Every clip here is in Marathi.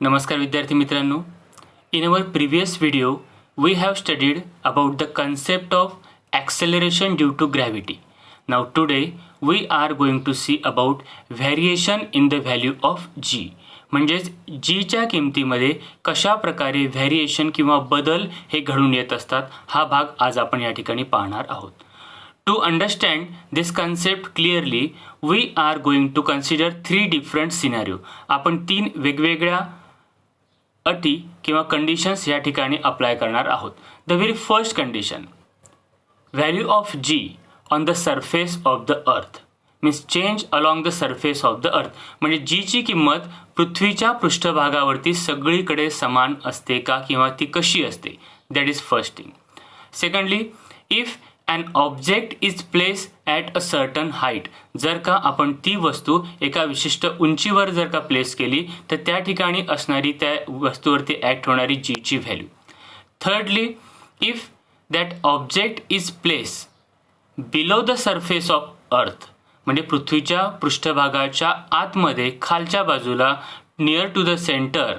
नमस्कार विद्यार्थी मित्रांनो. In our previous video, we have studied about the concept of acceleration due to gravity. Now today we are going to see about variation in the value of g. म्हणजेच g च्या किमतीमध्ये कशा प्रकारे व्हेरिएशन किंवा बदल हे घडून येत असतात हा भाग आज आपण या ठिकाणी पाहणार आहोत. To understand this concept clearly, we are going to consider three different scenario. आपण तीन वेगवेगळ्या अटी किंवा कंडिशन्स या ठिकाणी अप्लाय करणार आहोत. The very first condition, value of G on the surface of the earth means change along the surface of the earth. म्हणजे जीची किंमत पृथ्वीच्या पृष्ठभागावरती सगळीकडे समान असते का किंवा ती कशी असते, that is first thing. Secondly, if an object is placed at a certain height, जर का आपण ती वस्तू एका विशिष्ट उंचीवर जर का प्लेस केली तर त्या ठिकाणी असणारी त्या वस्तूवरती ॲक्ट होणारी जी ची value. Thirdly, if that object is place below the surface of earth, म्हणजे पृथ्वीच्या पृष्ठभागाच्या आतमध्ये खालच्या बाजूला नियर टू द सेंटर,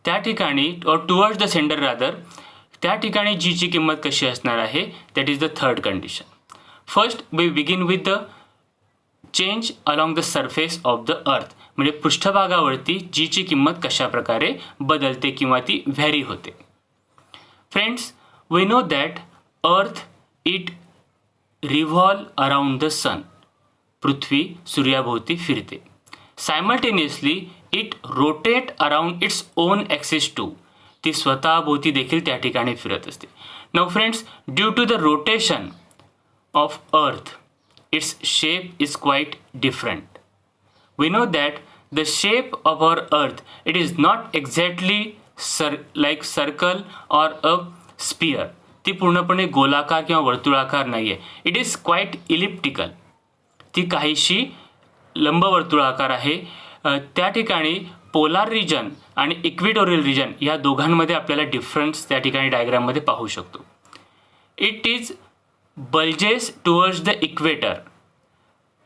त्या ठिकाणी और टुवर्ड्स द सेंटर रादर, त्या ठिकाणी जी ची किंमत कशी असणार आहे, that is the third condition. First we begin with the change along the surface of the earth, म्हणजे पृष्ठभागावरती जी ची किंमत कशा प्रकारे बदलते किंवा ती व्हॅरी होते. Friends, we know that earth it revolve around the sun, पृथ्वी सूर्याभोवती फिरते. Simultaneously it rotate around its own axis too, ती स्वतःभोवती देखील त्या ठिकाणी फिरत असते. Now friends, due to the rotation of earth its shape is quite different. We know that the shape of our earth it is not exactly like circle or a sphere, ती पूर्णपणे गोलाकार किंवा वर्तुळाकार नाही आहे. इट इज क्वाइट इलिप्टिकल, ती काहीशी लंबवर्तुळाकार आहे. त्या ठिकाणी पोलार रिजन आणि इक्वेटोरियल रिजन या दोघांमध्ये आपल्याला डिफरन्स त्या ठिकाणी डायग्राममध्ये पाहू शकतो. It is bulges towards the equator,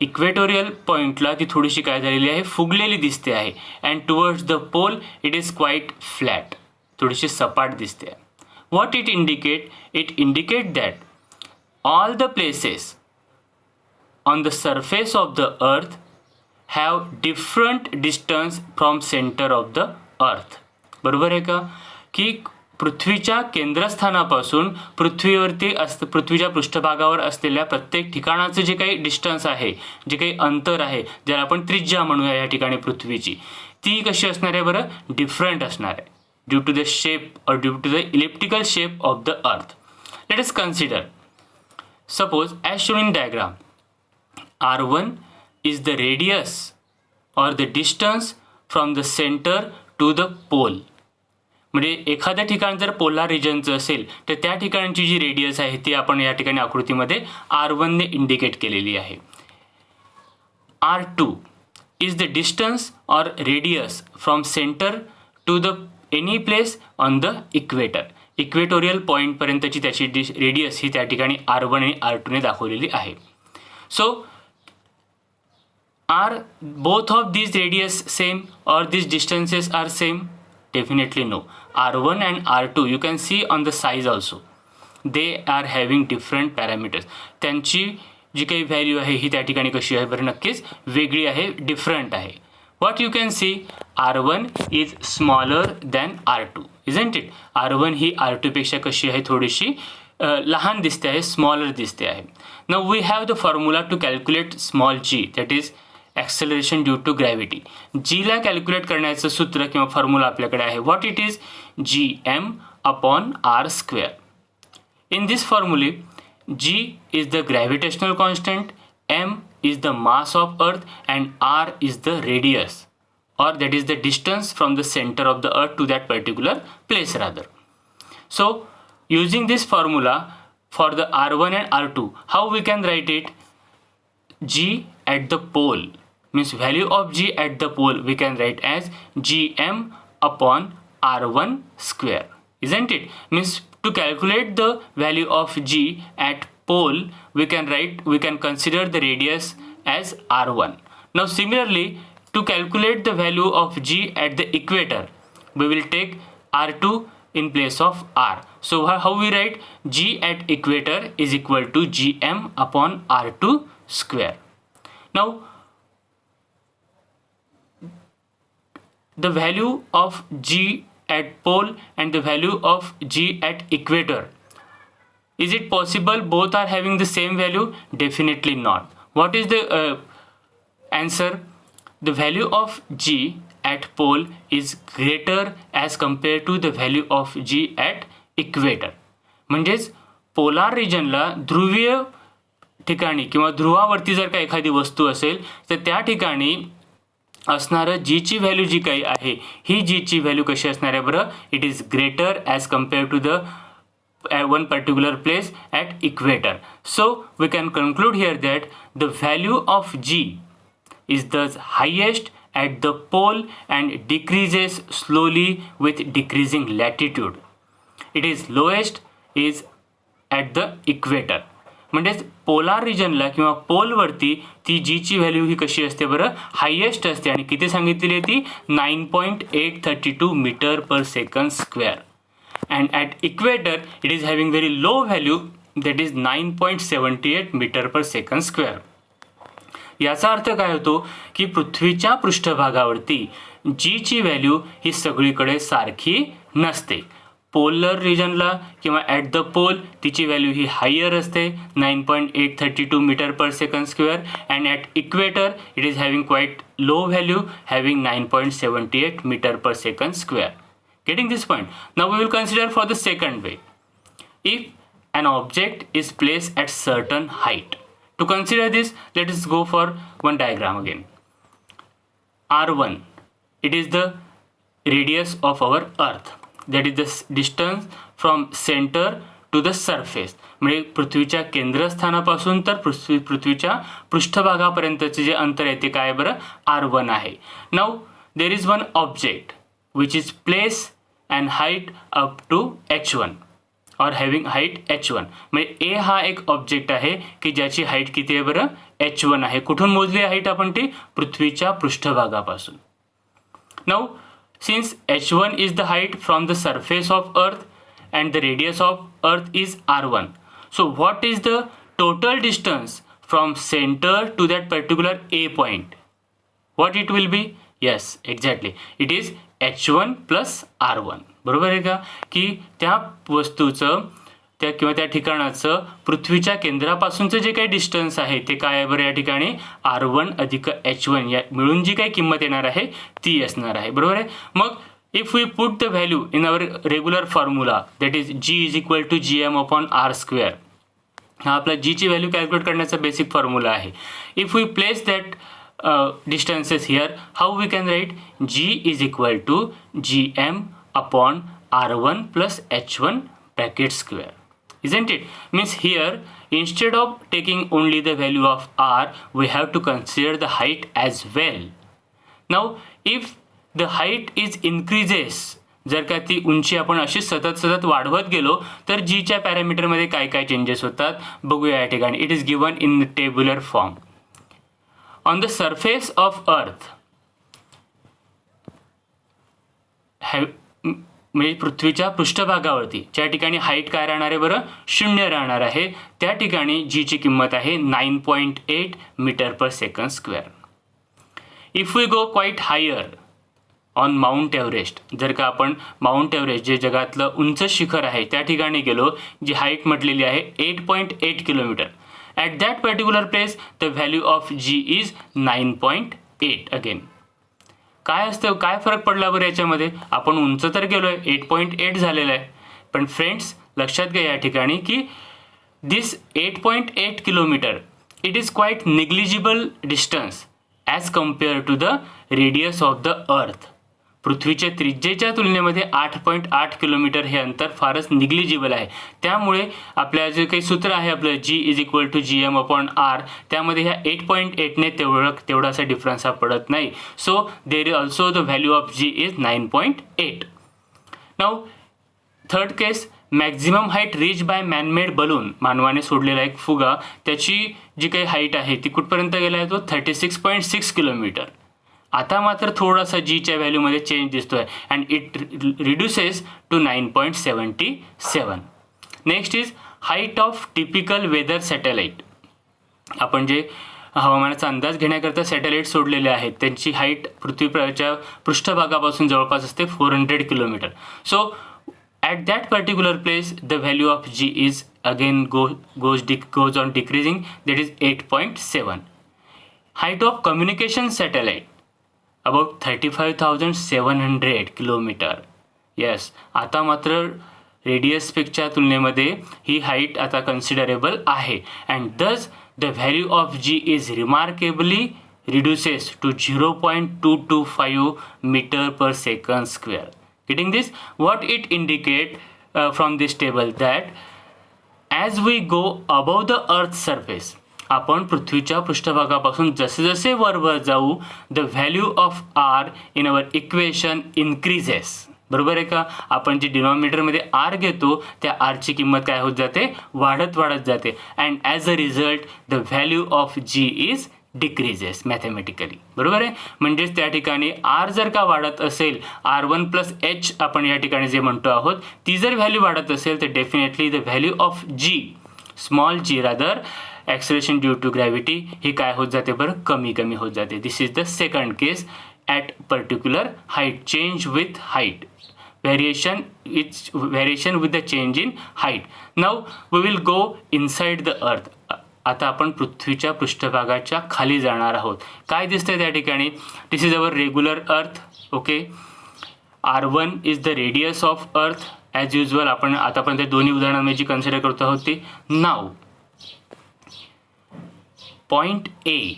equatorial पॉईंटला ती थोडीशी काय झालेली आहे, फुगलेली दिसते आहे. And towards the pole it is quite flat, थोडीशी सपाट दिसते आहे. What it indicate, it indicate that all the places on the surface of the earth have different distance from center of the earth. बरोबर आहे का, की पृथ्वीच्या केंद्रस्थानापासून पृथ्वीच्या पृष्ठभागावर असलेल्या प्रत्येक ठिकाणाचं जे काही डिस्टन्स आहे, जे काही अंतर आहे, ज्याला आपण त्रिज्या म्हणूया या ठिकाणी पृथ्वीची, ती कशी असणार आहे बरं, डिफरंट असणार आहे ड्यू टू द शेप और due to the elliptical shape of the earth. Let us consider, suppose as shown in diagram, R1 is the radius or the distance from the center to the pole. म्हणजे एखाद्या ठिकाण जर पोलार रिजनचं असेल तर त्या ठिकाणची जी रेडियस आहे ती आपण या ठिकाणी आकृतीमध्ये R1 ने इंडिकेट केलेली आहे. R2 is the distance or radius from center to the any place on the equator. Equatorial पॉईंटपर्यंतची त्याची रेडियस ही त्या ठिकाणी R1 आणि R2 ने दाखवलेली आहे. So are both of these radius same or these distances are same? Definitely no. R1 and R2 you can see on the size also, they are having different parameters. त्यांची जी काही व्हॅल्यू आहे ही त्या ठिकाणी कशी आहे बरं, नक्कीच वेगळी आहे, डिफरंट आहे. What you can see, R1 is smaller than R2, isn't it? R1 he R2 पेक्षा कशी आहे, थोडीशी लहान दिसते आहे, स्मॉलर दिसते आहे. Now we have the formula to calculate small g, that is acceleration due to gravity. जीला कॅल्क्युलेट करण्याचं सूत्र किंवा फॉर्म्युला आपल्याकडे आहे. What it is, GM upon R square. In this फॉर्म्युले G is the gravitational constant, M is the mass of earth and R is the radius or that is the distance from the center of the earth to that particular place rather. So using this formula for the R1 and R2, how we can write it? G at the pole means value of G at the pole we can write as GM upon R1 square, isn't it? Means to calculate the value of G at pole we can consider the radius as R1. Now similarly, to calculate the value of G at the equator we will take R2 in place of R. So how we write? G at equator is equal to Gm upon R2 square. Now the value of G at pole and the value of G at equator, is it possible both are having the same value? Definitely not. What is the answer? The value of G at pole is greater as compared to the value of G at equator. म्हणजेच पोलार रिजनला ध्रुवीय ठिकाणी किंवा ध्रुवावरती जर का एखादी वस्तू असेल तर त्या ठिकाणी असणारं जी ची व्हॅल्यू जी काही आहे ही जी ची व्हॅल्यू कशी असणार आहे बरं? It is greater as compare to the one particular place at equator. So we can conclude here that the value of G is thus highest at the pole and decreases slowly with decreasing latitude. It is lowest is at the equator. म्हणजेच पोलार रिजनला किंवा पोलवरती ती जी ची व्हॅल्यू ही कशी असते बरं? हायेस्ट असते. आणि किती सांगितलेली आहे ती? 9.832 metre per second square. And at equator it is having very low value, that is 9.78 metre per second square. याचा अर्थ काय होतो की पृथ्वीच्या पृष्ठभागावरती जी ची व्हॅल्यू ही सगळीकडे सारखी नसते. पोलर रिजनला किंवा ॲट द पोल तिची व्हॅल्यू ही हायर असते 9.832 metre per second square. And at equator it is having quite low value having 9.78 metre per second square. Getting this point? Now we will consider for the second way. If an object is placed at certain height. To consider this, let us go for one diagram again. R1, it is the radius of our earth. That is the distance from center to the surface. म्हणजे पृथ्वीच्या केंद्रस्थानापासून तर पृथ्वीच्या पृष्ठभागापर्यंतचे जे अंतर आहे ते काय बरं? R1 आहे. Now there is one object which is placed and height up to h1 or having height h1. म्हणजे a हा एक ऑब्जेक्ट आहे की ज्याची हाईट किती आहे बरं? h1 आहे. कुठून मोजली हाईट आपण ती? पृथ्वीच्या पृष्ठभागापासून. Now since h1 is the height from the surface of अर्थ and the radius of earth is r1. So what is the total distance from center to that particular a point? What it will be? Yes, exactly. It is h1 plus r1. बरोबर आहे का? की त्या वस्तूचं त्या किंवा त्या ठिकाणाचं पृथ्वीच्या केंद्रापासूनचं जे काही डिस्टन्स आहे ते काय आहे बरं? या ठिकाणी r1 अधिक h1 या मिळून जी काही किंमत येणार आहे ती असणार आहे. बरोबर आहे. मग if we put the value in our regular formula, that is g is equal to gm upon r square. हा आपला g ची व्हॅल्यू कॅल्क्युलेट करण्याचा बेसिक फॉर्म्युला आहे. If we place that distances here, how we can write? g is equal to gm upon r1 plus h1 bracket square. Isn't it? Means here instead of taking only the value of r, we have to consider the height as well. Now if the height is increases, जर का ती उंची आपण अशी सतत वाढवत गेलो तर जी च्या पॅरामीटरमध्ये काय काय चेंजेस होतात बघूया या ठिकाणी. It is given in the tabular form. On the surface of earth म्हणजे पृथ्वीच्या पृष्ठभागावरती ज्या ठिकाणी हाईट काय राहणार आहे बरं? 0 राहणार आहे. त्या ठिकाणी जी ची किंमत आहे 9.8 metre per second square. If we go quite higher on Mount Everest, जर का आपण माउंट एव्हरेस्ट जे जगातलं उंच शिखर आहे त्या ठिकाणी गेलो, जी हाईट म्हटलेली आहे 8.8 kilometre. At that particular place the value of G is 9.8. Again काय असतं, काय फरक पडला बरं याच्यामध्ये? आपण उंच तर गेलो आहे, 8.8 झालेलं आहे. पण फ्रेंड्स लक्षात घ्या या ठिकाणी की this 8.8 kilometre it is quite negligible distance as compare to the radius of the earth. पृथ्वीच्या त्रिज्येच्या तुलनेमध्ये 8.8 किलोमीटर हे अंतर फारच निग्लिजिबल आहे. त्यामुळे आपल्या जे काही सूत्र आहे आपलं g is equal to G M upon R, त्यामध्ये ह्या 8.8ने तेवढासा डिफरन्स हा पडत नाही. So there is also the value of G is 9.8. Now third case, maximum height reach by manmade balloon, मानवाने सोडलेला एक फुगा, त्याची जी काही हाईट आहे ती कुठपर्यंत गेला आहे तो 36.6 किलोमीटर. आता मात्र थोडासा जीच्या व्हॅल्यूमध्ये चेंज दिसतोय and it reduces to 9.77. Next is height of typical weather satellite. आपण जे हवामानाचा अंदाज घेण्याकरता सॅटेलाइट सोडलेले आहेत त्यांची हाईट पृथ्वीच्या पृष्ठभागापासून जवळपास असते 400 kilometre. So at that particular place the value of g is again goes on decreasing, that is 8.7. height of communication satellite about 35,700 kilometer. yes, आता मात्र रेडियस पेक्षा तुलनेमध्ये ही हाईट आता कन्सिडरेबल आहे and thus the value of g is remarkably reduces to 0.225 meter per second square. Getting this? What it indicate from this table that as we go above the earth's surface, आपण पृथ्वीच्या पृष्ठभागापासून जसे जसे वर जाऊ the value of r in our equation increases. बरोबर आहे का? आपण जे डिनॉमिनेटरमध्ये r घेतो त्या r ची किंमत काय होत जाते? वाढत जाते and as a result the value of g is decreases mathematically. बरोबर आहे? म्हणजेच त्या ठिकाणी आर जर का वाढत असेल R1 + H आपण या ठिकाणी जे म्हणतो आहोत ती जर व्हॅल्यू वाढत असेल तर definitely the value of g small g rather acceleration due to gravity ही काय होत जाते बरं? कमी होत जाते. This is the second case at particular height. Change with height variation with the change in height. Now we will go inside the earth. आता आपण पृथ्वीच्या पृष्ठभागाच्या खाली जाणार आहोत. काय दिसतंय त्या ठिकाणी? This is our regular earth. Okay, R1 is the radius of earth. As usual आपण आतापर्यंत दोन्ही उदाहरणांमध्ये जी कन्सिडर करतो आहोत ती. नाव point A,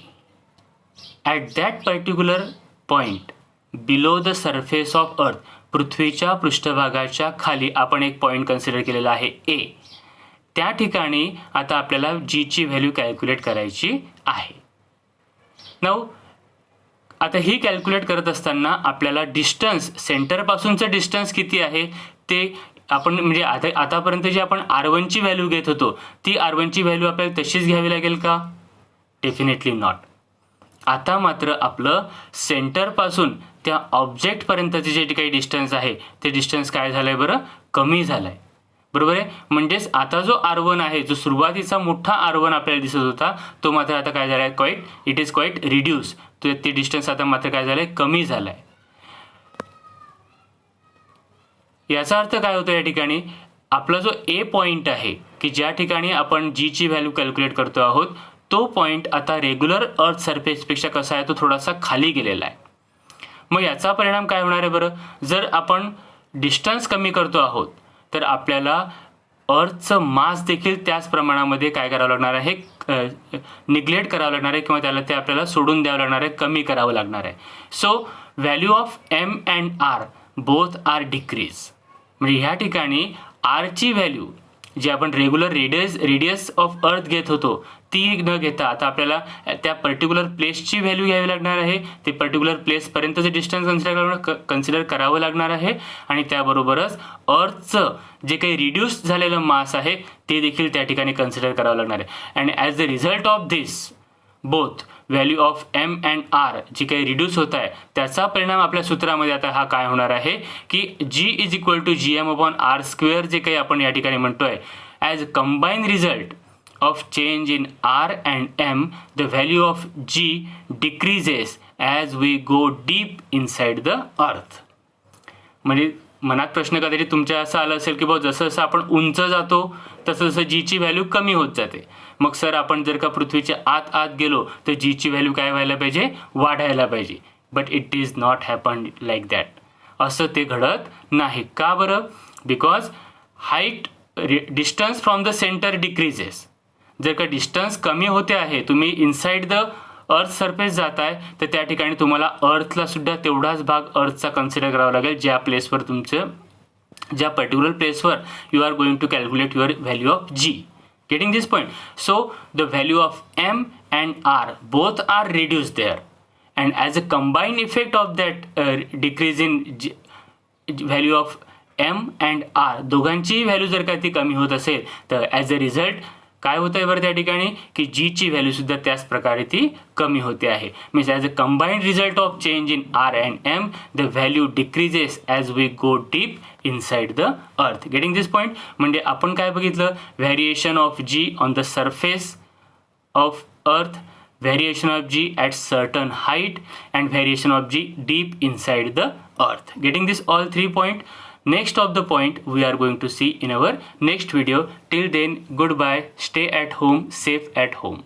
at that particular point below the surface of earth, पृथ्वीच्या पृष्ठभागाच्या खाली आपण एक पॉईंट कन्सिडर केलेला आहे ए. त्या ठिकाणी आता आपल्याला जीची व्हॅल्यू कॅल्क्युलेट करायची आहे. नाऊ आता ही कॅल्क्युलेट करत असताना आपल्याला डिस्टन्स, सेंटरपासूनचं डिस्टन्स किती आहे ते आपण म्हणजे आतापर्यंत जी आपण R1 ची व्हॅल्यू घेत होतो ती R1 ची व्हॅल्यू आपल्याला तशीच घ्यावी लागेल का? Definitely not. आता मात्र आपलं सेंटरपासून त्या ऑब्जेक्टपर्यंतचे जे काही डिस्टन्स आहे ते डिस्टन्स काय झालं आहे बरं? कमी झालं आहे. बरोबर आहे? म्हणजेच आता जो R1 आहे, जो सुरुवातीचा मोठा R1 आपल्याला दिसत होता तो मात्र आता काय झाला आहे? It is quiet reduce. तो ते डिस्टन्स आता मात्र काय झालं आहे? कमी झालं आहे. याचा अर्थ काय होतो या ठिकाणी? आपला जो ए पॉईंट आहे की ज्या ठिकाणी आपण जीची व्हॅल्यू कॅल्क्युलेट करतो आहोत तो पॉईंट आता रेग्युलर अर्थ सरफेसपेक्षा कसा आहे? तो थोडासा खाली गेलेला आहे. मग याचा परिणाम काय होणार आहे बरं? जर आपण डिस्टन्स कमी करतो आहोत तर आपल्याला अर्थचं मास देखील त्याच प्रमाणामध्ये काय करावं लागणार आहे? निग्लेक्ट करावं लागणार आहे किंवा त्याला ते आपल्याला सोडून द्यावं लागणार आहे, कमी करावं लागणार आहे. So value of M and R both are decrease. म्हणजे ह्या ठिकाणी आरची व्हॅल्यू जी आपण रेग्युलर रेडियस ऑफ अर्थ घेत होतो ती न घेता आता आपल्याला त्या पर्टिक्युलर प्लेसची व्हॅल्यू घ्यावी लागणार आहे. ते पर्टिक्युलर प्लेसपर्यंतचं डिस्टन्स कन्सिडर करावं लागणार आहे आणि त्याबरोबरच अर्थचं जे काही रिड्यूस झालेलं मास आहे ते देखील त्या ठिकाणी कन्सिडर करावं लागणार आहे. And as the result of this both value of M and R जी काही रिड्यूस होत आहे त्याचा परिणाम आपल्या सूत्रामध्ये आता हा काय होणार आहे की G is equal to GM/R² जे काही आपण या ठिकाणी म्हणतोय as combine result of change in R and M, the value of G decreases as we go deep inside the earth. म्हणजे मनात प्रश्न कदाचित तुमच्या असं आलं असेल की बाबा जसं जसं आपण उंच जातो तसं जसं जीची व्हॅल्यू कमी होत जाते. मग सर आपण जर का पृथ्वीच्या आत गेलो तर जीची व्हॅल्यू काय व्हायला पाहिजे? वाढायला पाहिजे. But it is not happen like that. असं ते घडत नाही. का बरं? Because height distance from the centre decreases. जर का डिस्टन्स कमी होते आहे, तुम्ही इनसाइड द अर्थ सरफेस जाताय तर त्या ठिकाणी तुम्हाला अर्थला सुद्धा तेवढाच भाग अर्थचा कन्सिडर करावा लागेल ज्या प्लेसवर तुमचं ज्या पर्टिक्युलर प्लेसवर you are going to calculate your value of g. Getting this point? So the value of M and R both are reduce there and as a combine effect of that decrease in value of M and R दोघांची व्हॅल्यू जर का ती कमी होत असेल तर ॲज अ रिझल्ट काय होतं आहे बरं त्या ठिकाणी की जीची व्हॅल्यूसुद्धा त्याच प्रकारे ती कमी होते आहे. Means as a combined result of change in R and M the value decreases as we go deep inside the earth. Getting this point. म्हणजे आपण काय बघितलं, variation of G on the surface of earth, variation of g at certain height, and variation of g deep inside the earth. Getting this all 3 point. Next of the point we are going to see in our next video. Till then, goodbye, stay at home, safe at home.